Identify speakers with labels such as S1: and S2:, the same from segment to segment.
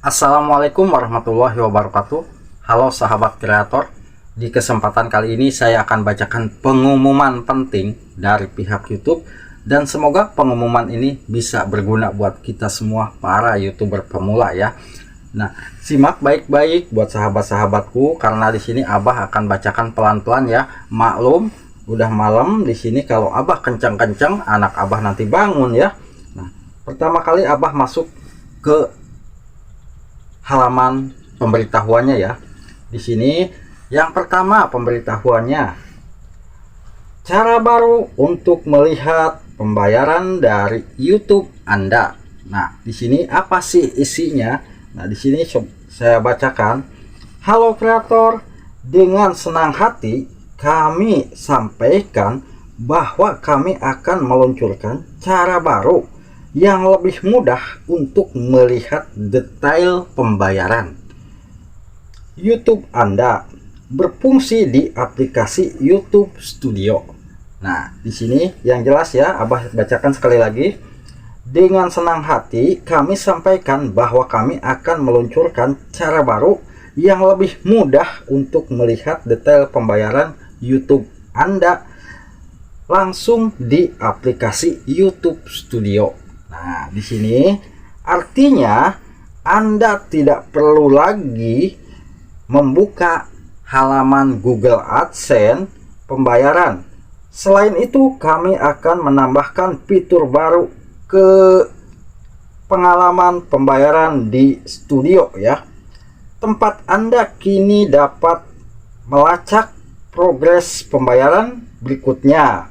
S1: Assalamualaikum warahmatullahi wabarakatuh. Halo sahabat kreator. Di kesempatan kali ini saya akan bacakan pengumuman penting dari pihak YouTube, dan semoga pengumuman ini bisa berguna buat kita semua para YouTuber pemula ya. Nah, simak baik-baik buat sahabat-sahabatku, karena di sini Abah akan bacakan pelan-pelan ya. Maklum, udah malam di sini, kalau Abah kencang-kencang anak Abah nanti bangun ya. Nah, pertama kali Abah masuk ke halaman pemberitahuannya ya. Di sini yang pertama pemberitahuannya, cara baru untuk melihat pembayaran dari YouTube Anda. Nah, di sini apa sih isinya? Nah, di sini saya bacakan. Halo kreator, dengan senang hati kami sampaikan bahwa kami akan meluncurkan cara baru yang lebih mudah untuk melihat detail pembayaran YouTube Anda berfungsi di aplikasi YouTube Studio. Nah, di sini yang jelas ya, Abah bacakan sekali lagi. Dengan senang hati kami sampaikan bahwa kami akan meluncurkan cara baru yang lebih mudah untuk melihat detail pembayaran YouTube Anda langsung di aplikasi YouTube Studio. Nah, di sini artinya Anda tidak perlu lagi membuka halaman Google AdSense pembayaran. Selain itu, kami akan menambahkan fitur baru ke pengalaman pembayaran di studio ya. Tempat Anda kini dapat melacak progres pembayaran berikutnya.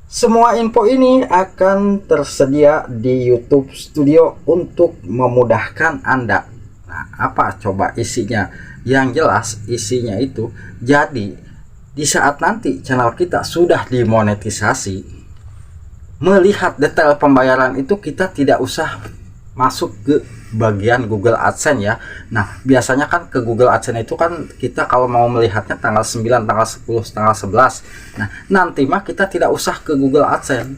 S1: Semua info ini akan tersedia di YouTube Studio untuk memudahkan Anda. Nah, apa coba isinya? Yang jelas isinya itu, jadi di saat nanti channel kita sudah dimonetisasi, melihat detail pembayaran itu kita tidak usah masuk ke bagian Google AdSense ya. Nah, biasanya kan ke Google AdSense itu kan kita kalau mau melihatnya tanggal 9, tanggal 10, tanggal 11. Nah, nanti mah kita tidak usah ke Google AdSense.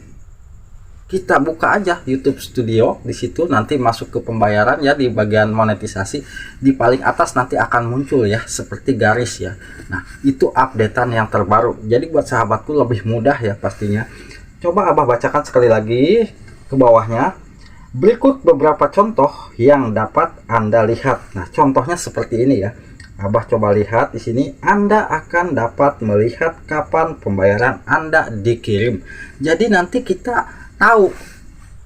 S1: Kita buka aja YouTube Studio, di situ nanti masuk ke pembayaran ya, di bagian monetisasi di paling atas nanti akan muncul ya seperti garis ya. Nah, itu updatean yang terbaru. Jadi buat sahabatku lebih mudah ya pastinya. Coba Abah bacakan sekali lagi ke bawahnya. Berikut beberapa contoh yang dapat Anda lihat. Nah, contohnya seperti ini ya. Abah coba lihat di sini. Anda akan dapat melihat kapan pembayaran Anda dikirim. Jadi nanti kita tahu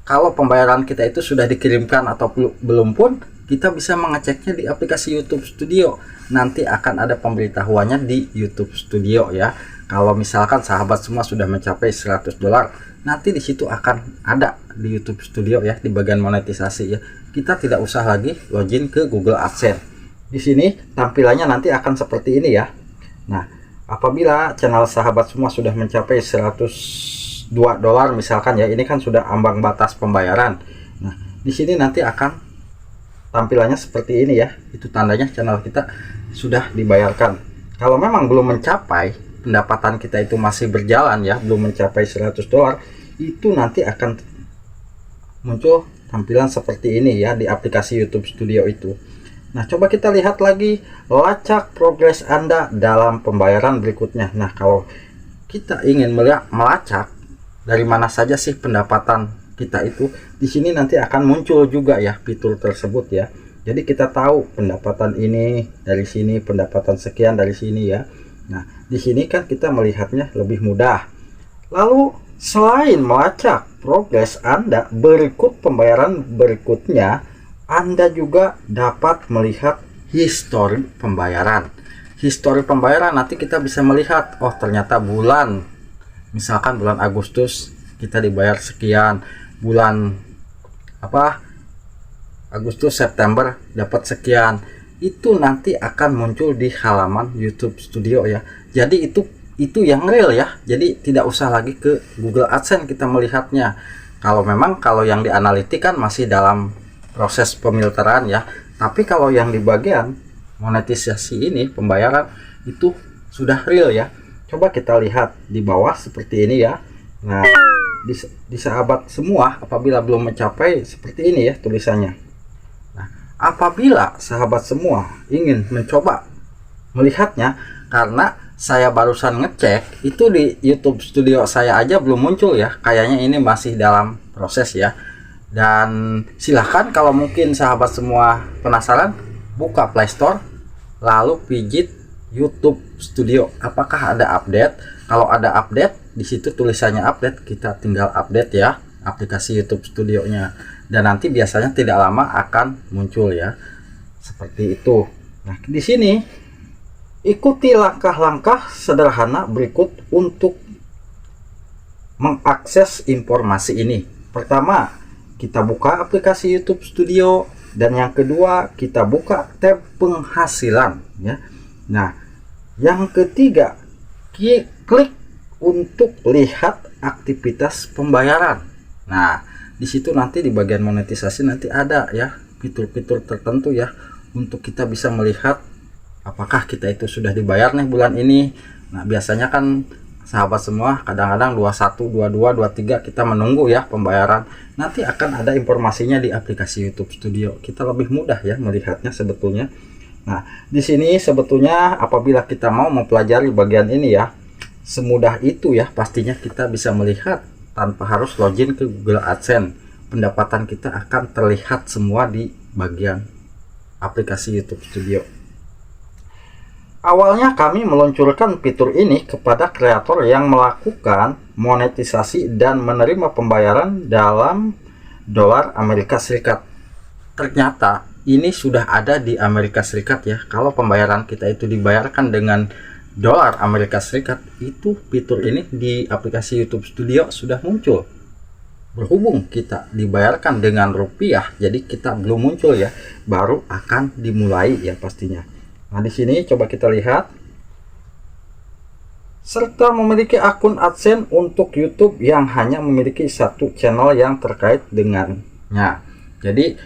S1: kalau pembayaran kita itu sudah dikirimkan atau belum pun, kita bisa mengeceknya di aplikasi YouTube Studio. Nanti akan ada pemberitahuannya di YouTube Studio ya. Kalau misalkan sahabat semua sudah mencapai $100, nanti di situ akan ada di YouTube Studio ya, di bagian monetisasi ya. Kita tidak usah lagi login ke Google AdSense. Di sini tampilannya nanti akan seperti ini ya. Nah, apabila channel sahabat semua sudah mencapai $102 misalkan ya, ini kan sudah ambang batas pembayaran. Nah, di sini nanti akan tampilannya seperti ini ya. Itu tandanya channel kita sudah dibayarkan. Kalau memang belum mencapai, pendapatan kita itu masih berjalan ya, belum mencapai $100, itu nanti akan muncul tampilan seperti ini ya di aplikasi YouTube Studio itu. Nah, coba kita lihat lagi, lacak progres Anda dalam pembayaran berikutnya. Nah, kalau kita ingin melacak dari mana saja sih pendapatan kita itu, di sini nanti akan muncul juga ya fitur tersebut ya. Jadi kita tahu pendapatan ini dari sini, pendapatan sekian dari sini ya. Nah, di sini kan kita melihatnya lebih mudah. Lalu selain melacak progres Anda berikut pembayaran berikutnya, Anda juga dapat melihat histori pembayaran. Histori pembayaran nanti kita bisa melihat, oh ternyata bulan, misalkan bulan Agustus kita dibayar sekian, bulan Agustus September dapat sekian. Itu nanti akan muncul di halaman YouTube Studio ya. Jadi itu yang real ya. Jadi tidak usah lagi ke Google AdSense kita melihatnya. Kalau yang di analitik kan masih dalam proses pemilteran ya. Tapi kalau yang di bagian monetisasi ini, pembayaran, itu sudah real ya. Coba kita lihat di bawah seperti ini ya. Nah, di sahabat semua apabila belum mencapai, seperti ini ya tulisannya. Nah, Apabila sahabat semua ingin mencoba melihatnya, karena saya barusan ngecek itu di YouTube Studio saya aja belum muncul ya, kayaknya ini masih dalam proses ya. Dan silahkan kalau mungkin sahabat semua penasaran, buka Play Store lalu pijit YouTube Studio, apakah ada update. Kalau ada update, di situ tulisannya update, kita tinggal update ya aplikasi YouTube Studio-nya, dan nanti biasanya tidak lama akan muncul ya, seperti itu. Nah, di sini ikuti langkah-langkah sederhana berikut untuk mengakses informasi ini. Pertama, kita buka aplikasi YouTube Studio, dan yang kedua kita buka tab penghasilan ya. Nah, yang ketiga klik untuk lihat aktivitas pembayaran. Nah, di situ nanti di bagian monetisasi nanti ada ya fitur-fitur tertentu ya, untuk kita bisa melihat apakah kita itu sudah dibayar nih bulan ini. Nah, biasanya kan sahabat semua kadang-kadang 21, 22, 23 kita menunggu ya pembayaran. Nanti akan ada informasinya di aplikasi YouTube Studio. Kita lebih mudah ya melihatnya sebetulnya. Nah, di sini sebetulnya apabila kita mau mempelajari bagian ini ya, semudah itu ya, pastinya kita bisa melihat tanpa harus login ke Google AdSense. Pendapatan kita akan terlihat semua di bagian aplikasi YouTube Studio. Awalnya kami meluncurkan fitur ini kepada kreator yang melakukan monetisasi dan menerima pembayaran dalam dolar Amerika Serikat. Ternyata ini sudah ada di Amerika Serikat ya. Kalau pembayaran kita itu dibayarkan dengan dolar Amerika Serikat, itu fitur ini di aplikasi YouTube Studio sudah muncul. Berhubung kita dibayarkan dengan rupiah, jadi kita belum muncul ya, baru akan dimulai ya pastinya. Nah, di sini coba kita lihat, serta memiliki akun AdSense untuk YouTube yang hanya memiliki satu channel yang terkait dengannya. Jadi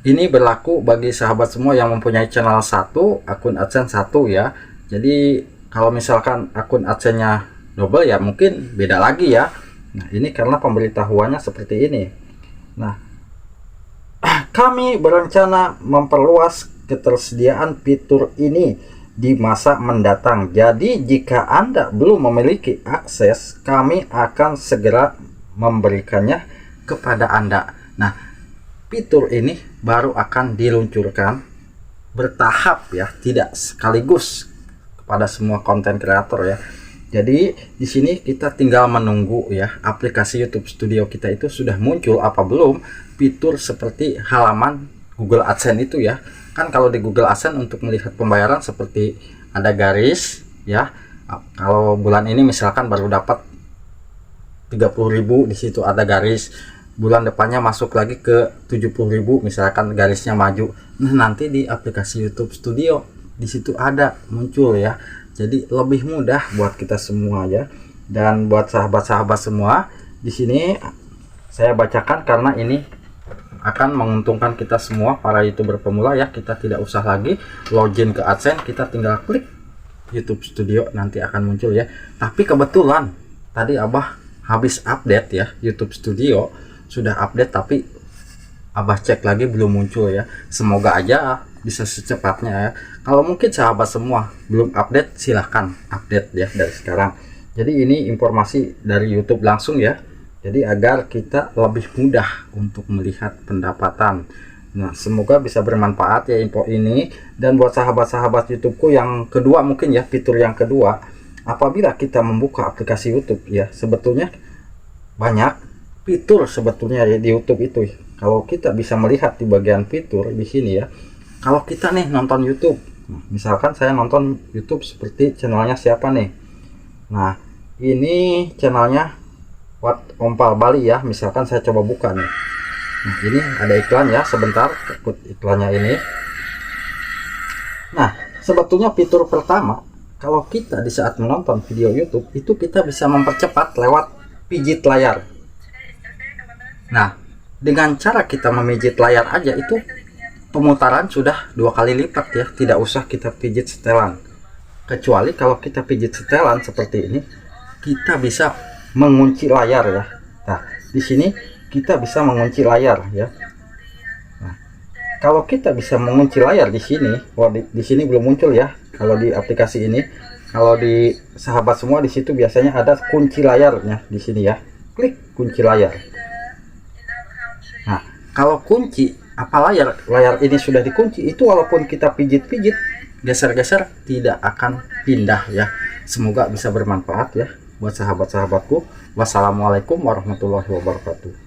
S1: ini berlaku bagi sahabat semua yang mempunyai channel satu, akun AdSense satu ya. Jadi kalau misalkan akun AdSense-nya double ya mungkin beda lagi ya. Nah, ini karena pemberitahuannya seperti ini. Nah, kami berencana memperluas ketersediaan fitur ini di masa mendatang. Jadi jika Anda belum memiliki akses, kami akan segera memberikannya kepada Anda. Nah, fitur ini baru akan diluncurkan bertahap ya, tidak sekaligus kepada semua konten kreator ya. Jadi di sini kita tinggal menunggu ya, aplikasi YouTube Studio kita itu sudah muncul apa belum fitur seperti halaman Google AdSense itu ya. Kan kalau di Google AdSense untuk melihat pembayaran seperti ada garis ya. Kalau bulan ini misalkan baru dapat 30.000, di situ ada garis. Bulan depannya masuk lagi ke 70.000, misalkan garisnya maju. Nah, nanti di aplikasi YouTube Studio di situ ada muncul ya. Jadi lebih mudah buat kita semua ya. Dan buat sahabat-sahabat semua, di sini saya bacakan karena ini akan menguntungkan kita semua para YouTuber pemula ya. Kita tidak usah lagi login ke AdSense, kita tinggal klik YouTube Studio, nanti akan muncul ya. Tapi kebetulan tadi Abah habis update ya, YouTube Studio sudah update, tapi Abah cek lagi belum muncul ya. Semoga aja bisa secepatnya ya. Kalau mungkin sahabat semua belum update, silahkan update ya dari sekarang. Jadi ini informasi dari YouTube langsung ya. Jadi agar kita lebih mudah untuk melihat pendapatan. Nah, semoga bisa bermanfaat ya info ini. Dan buat sahabat-sahabat YouTubeku yang kedua mungkin ya, fitur yang kedua, apabila kita membuka aplikasi YouTube ya, sebetulnya banyak fitur sebetulnya ya di YouTube itu. Kalau kita bisa melihat di bagian fitur di sini ya. Kalau kita nih nonton YouTube, misalkan saya nonton YouTube seperti channelnya siapa nih. Nah, ini channelnya Wat Ompal Bali ya, misalkan saya coba buka nih. Nah, ini ada iklan ya, sebentar ikut iklannya ini. Nah, sebetulnya fitur pertama, kalau kita di saat menonton video YouTube itu kita bisa mempercepat lewat pijit layar. Nah, dengan cara kita memijit layar aja itu pemutaran sudah 2 kali lipat ya, tidak usah kita pijit setelan. Kecuali kalau kita pijit setelan seperti ini, kita bisa mengunci layar ya. Nah, di sini kita bisa mengunci layar ya. Nah, kalau kita bisa mengunci layar di sini, di sini belum muncul ya. Kalau di aplikasi ini, kalau di sahabat semua di situ biasanya ada kunci layarnya di sini ya. Klik kunci layar. Nah, kalau kunci apa layar ini sudah dikunci, itu walaupun kita pijit-pijit, geser-geser, tidak akan pindah ya. Semoga bisa bermanfaat ya buat sahabat-sahabatku. Wassalamualaikum warahmatullahi wabarakatuh.